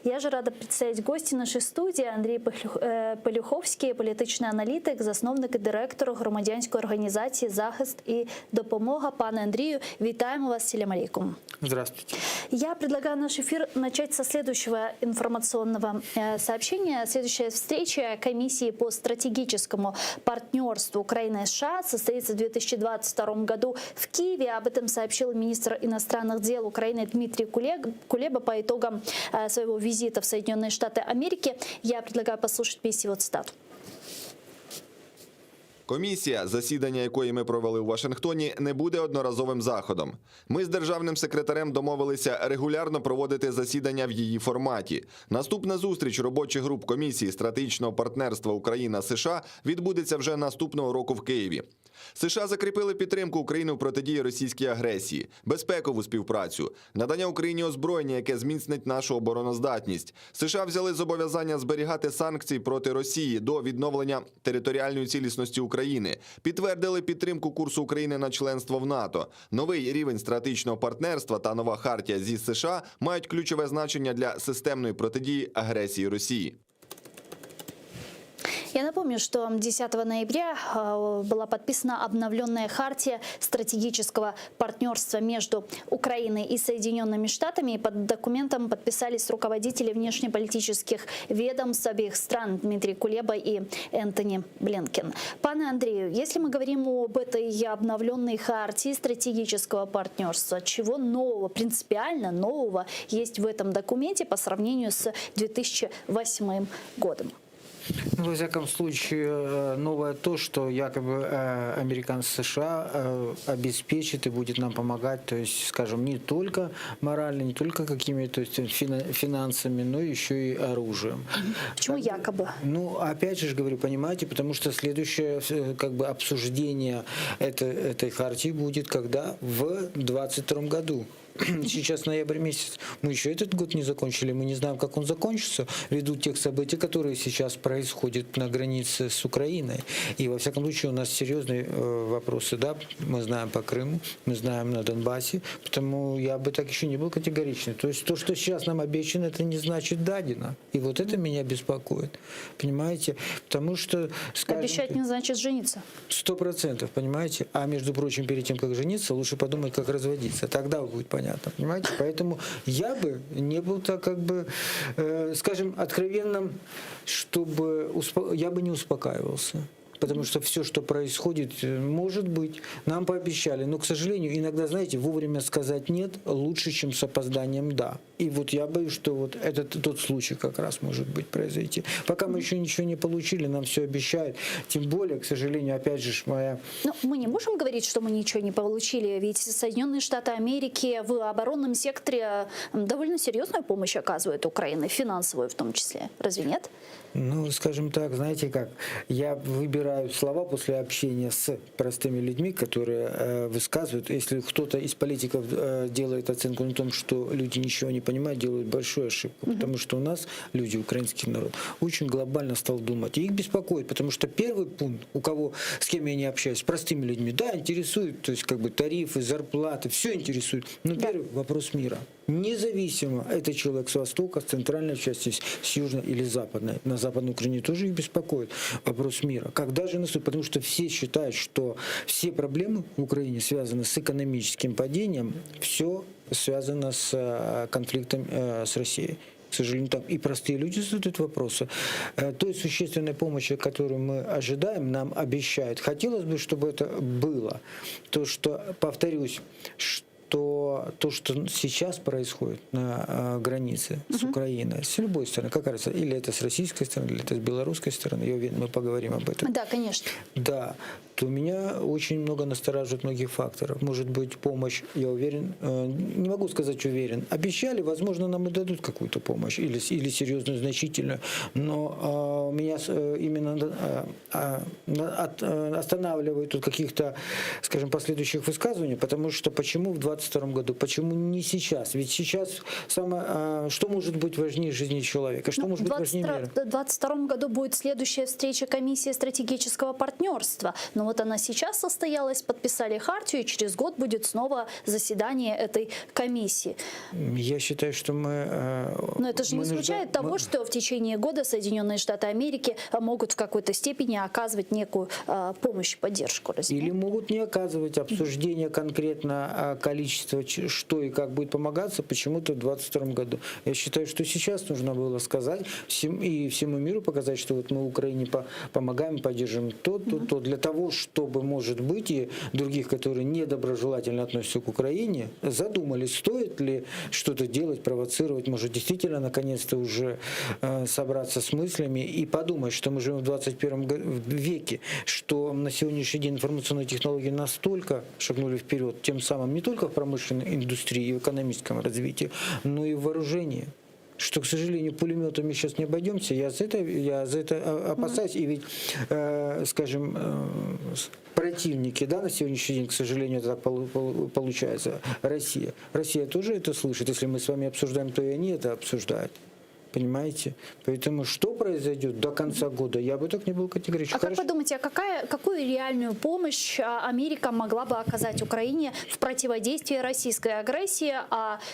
Я же рада представить гості нашої студії. Андрій Пелюховський, політичний аналітик, засновник і директор громадянської організації «Захист і допомога». Пане Андрію, вітаємо вас, селям алейкум. Здравствуйте. Я предлагаю наш эфир начать со следующего информационного сообщения. Следующая встреча комиссии по стратегическому партнерству Украины и США состоится в 2022 году в Киеве. Об этом сообщил министр иностранных дел Украины Дмитрий Кулеба по итогам своего визита в Соединенные Штаты Америки. Я предлагаю послушать весь его цитату. Комісія, засідання якої ми провели у Вашингтоні, не буде одноразовим заходом. Ми з державним секретарем домовилися регулярно проводити засідання в її форматі. Наступна зустріч робочих груп Комісії стратегічного партнерства Україна-США відбудеться вже наступного року в Києві. США закріпили підтримку України у протидії російській агресії, безпекову співпрацю, надання Україні озброєння, яке зміцнить нашу обороноздатність. США взяли зобов'язання зберігати санкції проти Росії до відновлення територіальної цілісності України, підтвердили підтримку курсу України на членство в НАТО. Новий рівень стратегічного партнерства та нова хартія зі США мають ключове значення для системної протидії агресії Росії. Я напомню, что 10 ноября была подписана обновленная хартия стратегического партнерства между Украиной и Соединенными Штатами. И под документом подписались руководители внешнеполитических ведомств обеих стран Дмитрий Кулеба и Энтони Блинкен. Пане Андрею, если мы говорим об этой обновленной хартии стратегического партнерства, чего нового, принципиально нового есть в этом документе по сравнению с 2008 годом? Ну, во всяком случае, новое то, что якобы американцы США обеспечит и будет нам помогать, то есть, скажем, не только морально, не только какими-то финансами, но еще и оружием. Почему якобы? Ну, опять же говорю, понимаете, потому что следующее как бы обсуждение этой хартии будет когда? В 2022 году. Сейчас ноябрь месяц. Мы еще этот год не закончили, мы не знаем, как он закончится, ввиду тех событий, которые сейчас происходят на границе с Украиной. И, во всяком случае, у нас серьезные вопросы. Да, мы знаем по Крыму, мы знаем на Донбассе, потому я бы так еще не был категоричный. То есть то, что сейчас нам обещано, это не значит дадено. И вот это меня беспокоит. Понимаете? Потому что... Скажем, обещать не значит жениться. 100%, понимаете? А между прочим, перед тем, как жениться, лучше подумать, как разводиться. Тогда будет понятно. Понимаете? Поэтому я бы не был так, как бы, скажем, откровенным, чтобы я бы не успокаивался. Потому что все, что происходит, может быть, нам пообещали. Но, к сожалению, иногда, знаете, вовремя сказать «нет» лучше, чем с опозданием «да». И вот я боюсь, что вот этот тот случай как раз может быть произойти. Пока мы еще ничего не получили, нам все обещают. Тем более, к сожалению, опять же, моя... Но мы не можем говорить, что мы ничего не получили. Ведь Соединенные Штаты Америки в оборонном секторе довольно серьезную помощь оказывают Украине, финансовую в том числе. Разве нет? Ну, скажем так, знаете как, я выбираю слова после общения с простыми людьми, которые высказывают. Если кто-то из политиков делает оценку на том, что люди ничего не понимают, делают большую ошибку. Потому что у нас, люди, украинский народ, очень глобально стал думать. И их беспокоит, потому что первый пункт, у кого, с кем я не общаюсь, с простыми людьми, да, интересует, то есть как бы тарифы, зарплаты, все интересует. Но первый вопрос мира. Независимо, это человек с востока, с центральной части, с южной или западной. На Западной Украине тоже их беспокоит вопрос мира. Когда же наступит? Потому что все считают, что все проблемы в Украине связаны с экономическим падением, все связано с конфликтом с Россией. К сожалению, так. И простые люди задают вопросы. Той существенной помощи, которую мы ожидаем, нам обещают. Хотелось бы, чтобы это было. То, что, повторюсь, то, что сейчас происходит на границе с Украиной, с любой стороны, как говорится, или это с российской стороны, или это с белорусской стороны, я уверен, мы поговорим об этом. Да, конечно. Да, то меня очень много настораживает многих факторов. Может быть, помощь, я уверен, не могу сказать уверен, обещали, возможно, нам и дадут какую-то помощь, или серьезную, значительную, но меня именно останавливают от каких-то, скажем, последующих высказываний, потому что почему в 2022 году, почему не сейчас? Ведь сейчас что может быть важнее жизни человека, что может быть важнее мира? В 2022 году будет следующая встреча комиссии стратегического партнерства, но Вот она сейчас состоялась, подписали хартию, и через год будет снова заседание этой комиссии. Я считаю, что мы... Но это же не исключает того, что в течение года Соединенные Штаты Америки могут в какой-то степени оказывать некую помощь, поддержку. Разве Или нет? могут не оказывать обсуждение конкретно количества, что и как будет помогаться, почему-то в 2022 году. Я считаю, что сейчас нужно было сказать и всему миру показать, что вот мы Украине помогаем, поддержим то, для того, чтобы, может быть, и других, которые недоброжелательно относятся к Украине, задумались, стоит ли что-то делать, провоцировать, может, действительно, наконец-то уже собраться с мыслями и подумать, что мы живем в 21 веке, что на сегодняшний день информационные технологии настолько шагнули вперед, тем самым не только в промышленной индустрии и в экономическом развитии, но и в вооружении. Что, к сожалению, пулеметами сейчас не обойдемся. Я за это опасаюсь. И ведь, скажем, противники, да, на сегодняшний день, к сожалению, это так получается, Россия. Россия тоже это слышит. Если мы с вами обсуждаем, то и они это обсуждают. Понимаете? Поэтому что произойдет до конца года, я бы так не был категоричен. А как вы думаете, какую реальную помощь Америка могла бы оказать Украине в противодействии российской агрессии?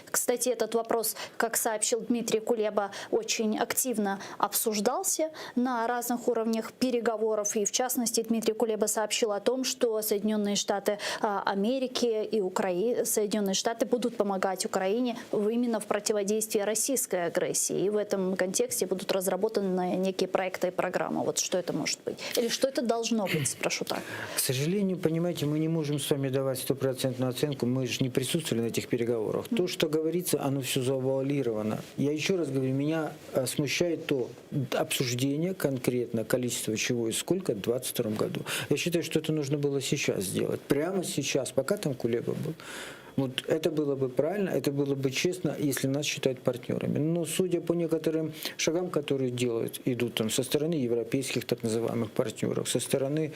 Кстати, этот вопрос, как сообщил Дмитрий Кулеба, очень активно обсуждался на разных уровнях переговоров. И в частности, Дмитрий Кулеба сообщил о том, что Соединенные Штаты Америки и Соединенные Штаты будут помогать Украине именно в противодействии российской агрессии. И в этом контексте будут разработаны некие проекты и программы. Вот что это может быть? Или что это должно быть, спрошу так. К сожалению, понимаете, мы не можем с вами давать стопроцентную оценку. Мы же не присутствовали на этих переговорах. То, что говорится, оно все завуалировано. Я еще раз говорю, меня смущает то обсуждение конкретно, количество чего и сколько в 2022 году. Я считаю, что это нужно было сейчас сделать. Прямо сейчас, пока там Кулеба был. Вот это было бы правильно, это было бы честно, если нас считают партнерами. Но судя по некоторым шагам, которые идут там со стороны европейских так называемых партнеров, со стороны,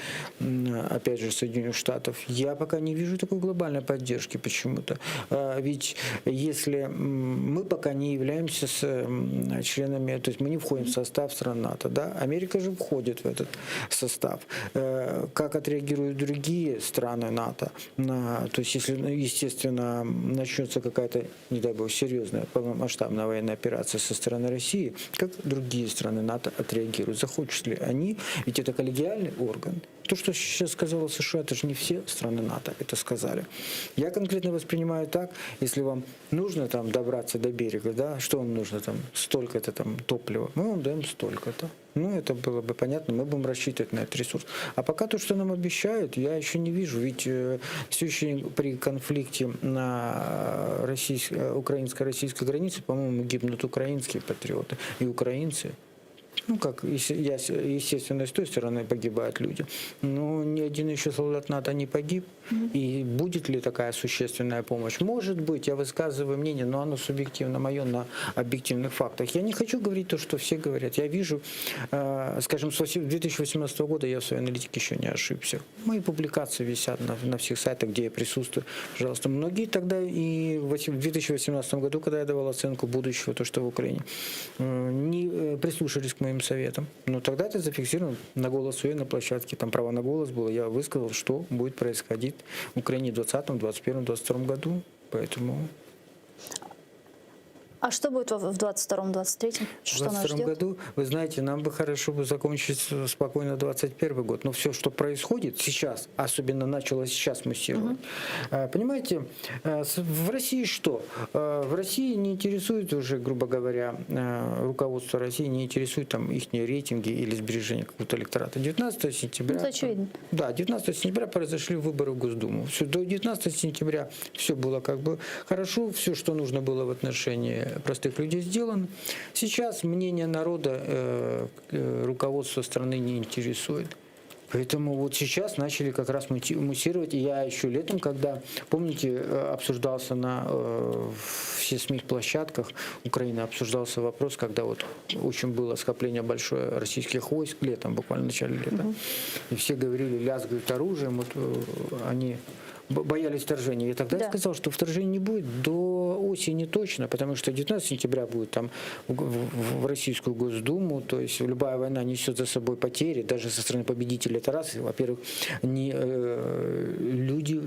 опять же, Соединенных Штатов, я пока не вижу такой глобальной поддержки почему-то. Ведь если мы пока не являемся членами, то есть мы не входим в состав стран НАТО, да, Америка же входит в этот состав. Как отреагируют другие страны НАТО? То есть, если, естественно, начнется какая-то, не дай бог, серьезная полномасштабная военная операция со стороны России, как другие страны НАТО отреагируют? Захочут ли они? Ведь это коллегиальный орган. То, что сейчас сказала США, это же не все страны НАТО это сказали. Я конкретно воспринимаю так, если вам нужно там добраться до берега, да, что вам нужно там, столько-то там топлива, мы вам даем столько-то. Ну, это было бы понятно, мы будем рассчитывать на этот ресурс. А пока то, что нам обещают, я еще не вижу. Ведь все при конфликте на украинско-российской границе, по-моему, гибнут украинские патриоты и украинцы. Ну, как, естественно, с той стороны погибают люди. Но ни один еще солдат НАТО не погиб. И будет ли такая существенная помощь? Может быть, я высказываю мнение, но оно субъективно мое на объективных фактах. Я не хочу говорить то, что все говорят. Я вижу, скажем, с 2018 года я в своей аналитике еще не ошибся. Мои публикации висят на всех сайтах, где я присутствую. Пожалуйста, многие тогда и в 2018 году, когда я давал оценку будущего, то, что в Украине, не прислушались к моим советам. Но тогда это зафиксировано на «Голос УЕ» на площадке. Там право на голос было. Я высказал, что будет происходить в Украине в 2020, 2021, 2022 году. Поэтому... А что будет в 2022-2023? Что нас В 2022 ждет? году, вы знаете, нам бы хорошо бы закончить спокойно 2021 год. Но все, что происходит сейчас, особенно начало сейчас муссировать. Понимаете, в России что? В России не интересует уже, грубо говоря, руководство России, не интересует там их рейтинги или сбережения какого-то электората. 19 сентября... Это очевидно. Да, 19 сентября произошли выборы в Госдуму. Все, до 19 сентября все было как бы хорошо, все, что нужно было в отношении простых людей сделано. Сейчас мнение народа руководство страны не интересует. Поэтому вот сейчас начали как раз муссировать. И я еще летом, когда, помните, обсуждался на все СМИ-площадках Украины, обсуждался вопрос, когда вот очень было скопление большое российских войск летом, буквально в начале лета. И все говорили, лязгают оружием, вот они боялись вторжения. Я тогда Да. сказал, что вторжения не будет до осени точно, потому что 19 сентября будет там в Российскую Госдуму, то есть любая война несет за собой потери, даже со стороны победителей. Это раз. Во-первых, люди,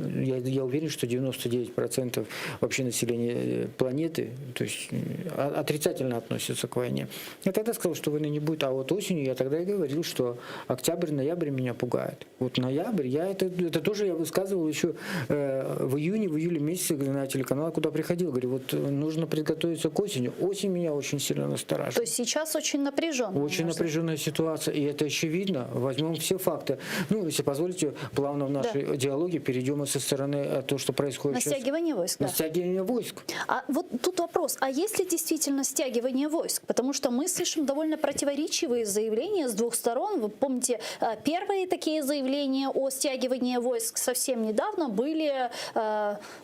я уверен, что 99% вообще населения планеты, то есть отрицательно относятся к войне. Я тогда сказал, что войны не будет, а вот осенью я тогда и говорил, что октябрь-ноябрь меня пугает. Вот ноябрь, это тоже я высказывал еще в июле месяце на телеканал, куда приходил. Говорю, вот нужно приготовиться к осени. Осень меня очень сильно То настораживает. есть сейчас очень напряженно. Очень можно напряженная ситуация, и это очевидно. Возьмем все факты. Ну, если позволите, плавно в нашей диалоге перейдем со стороны того, что происходит На сейчас. стягивание войск, На да. стягивание войск. А вот тут вопрос, а есть ли действительно стягивание войск? Потому что мы слышим довольно противоречивые заявления с двух сторон. Вы помните, первые такие заявления о стягивании войск совсем недавно были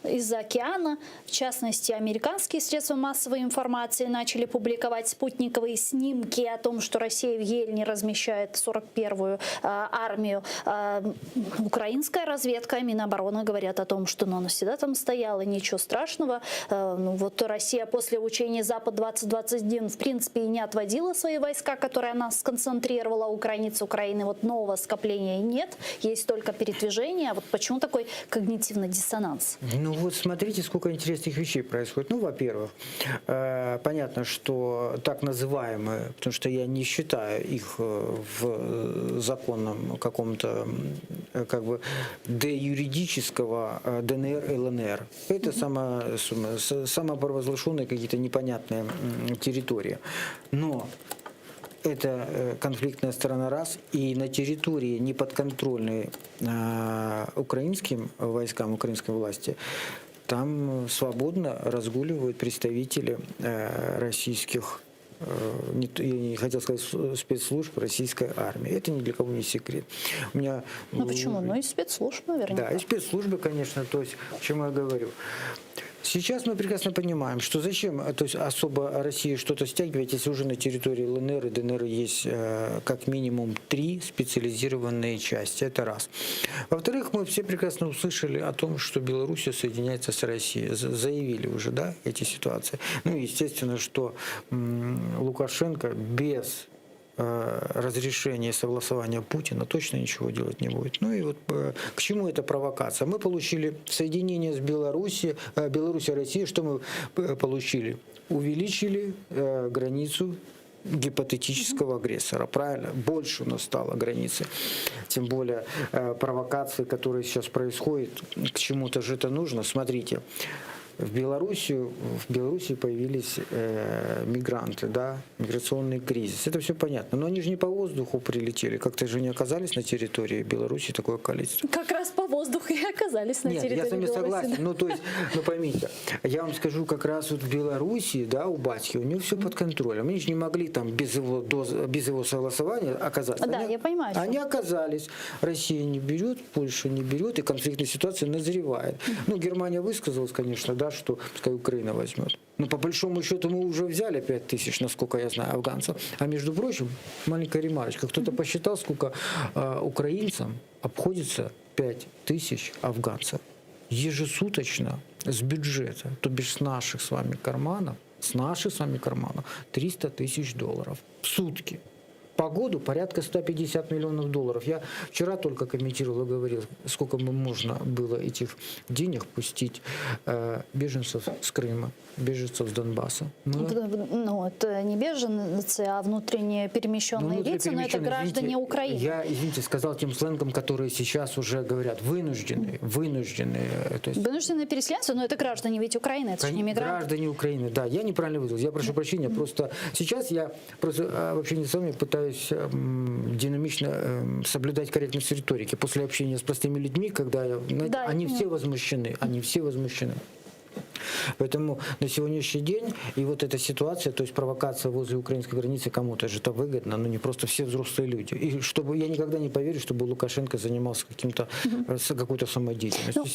из-за океана. В частности, американские средства массовой информации начали публиковать спутниковые снимки о том, что Россия в Ельне размещает 41-ю армию. Украинская разведка, Минобороны говорят о том, что она всегда там стояла, ничего страшного. Вот Россия после учения Запад-2021 в принципе и не отводила свои войска, которые она сконцентрировала у границ Украины. Вот нового скопления нет, есть только передвижение. А вот почему такой когнитивный диссонанс? Ну вот смотрите, сколько интересных вещей происходит. Ну, во-первых, понятно, что так называемые, потому что я не считаю их в законном каком-то как бы деюридического ДНР, ЛНР. Это самопровозглашенные какие-то непонятные территории. Но это конфликтная сторона раз, и на территории неподконтрольной украинским войскам, украинской власти, там свободно разгуливают представители российских, я не хотел сказать спецслужб, российской армии. Это ни для кого не секрет. У меня, Ну почему? Ну и спецслужб, наверняка. да, и спецслужбы, конечно, то есть, о чем я говорю. Сейчас мы прекрасно понимаем, что зачем, то есть особо России что-то стягивать, если уже на территории ЛНР и ДНР есть как минимум 3 специализированные части. Это раз. Во-вторых, мы все прекрасно услышали о том, что Белоруссия соединяется с Россией. Заявили уже, да, эти ситуации. Ну, естественно, что Лукашенко без разрешения и согласования Путина точно ничего делать не будет. Ну и вот к чему эта провокация? Мы получили соединение с Белоруссией, Белоруссия, Россия. Что мы получили? Увеличили границу гипотетического агрессора. Правильно? Больше у нас стало границы. Тем более провокации, которые сейчас происходят, к чему-то же это нужно. Смотрите. В Белоруссии появились мигранты, да, миграционный кризис. Это все понятно. Но они же не по воздуху прилетели. Как-то же не оказались на территории Беларуси такое количество. Как раз по воздуху и оказались на территории Нет, я с вами Беларуси. согласен. Ну, то есть, ну, поймите, я вам скажу, как раз вот в Белоруссии, да, у батьки, у него все под контролем. Они же не могли там без его согласования оказаться. Да, я понимаю, что- Они оказались. Россия не берет, Польша не берет, и конфликтная ситуация назревает. Ну, Германия высказалась, конечно, да, что пускай Украина возьмет. Но по большому счету мы уже взяли 5000, насколько я знаю, афганцев. А между прочим, маленькая ремарочка, кто-то посчитал, сколько украинцам обходится 5000 афганцев ежесуточно с бюджета, то бишь с наших с вами карманов, $300 тысяч в сутки. По году порядка 150 миллионов долларов. Я вчера только комментировал и говорил, сколько можно было этих денег пустить беженцев с Крыма, беженцев с Донбасса. Ну, это не беженцы, а внутренне перемещенные лица, но это граждане извините, Украины. Я, извините, сказал тем сленгом, которые сейчас уже говорят, вынужденные. То есть, Вынужденные переселенцы, но это граждане ведь Украины, это же не мигранты. граждане Украины, да, я неправильно выразился, я прошу прощения, просто сейчас я просто в общении с вами пытаюсь динамично соблюдать корректность риторики. После общения с простыми людьми, когда они все возмущены, Поэтому на сегодняшний день и вот эта ситуация, то есть провокация возле украинской границы, кому-то же это выгодно, но не просто все взрослые люди. И чтобы я никогда не поверю, чтобы Лукашенко занимался какой-то самодеятельностью.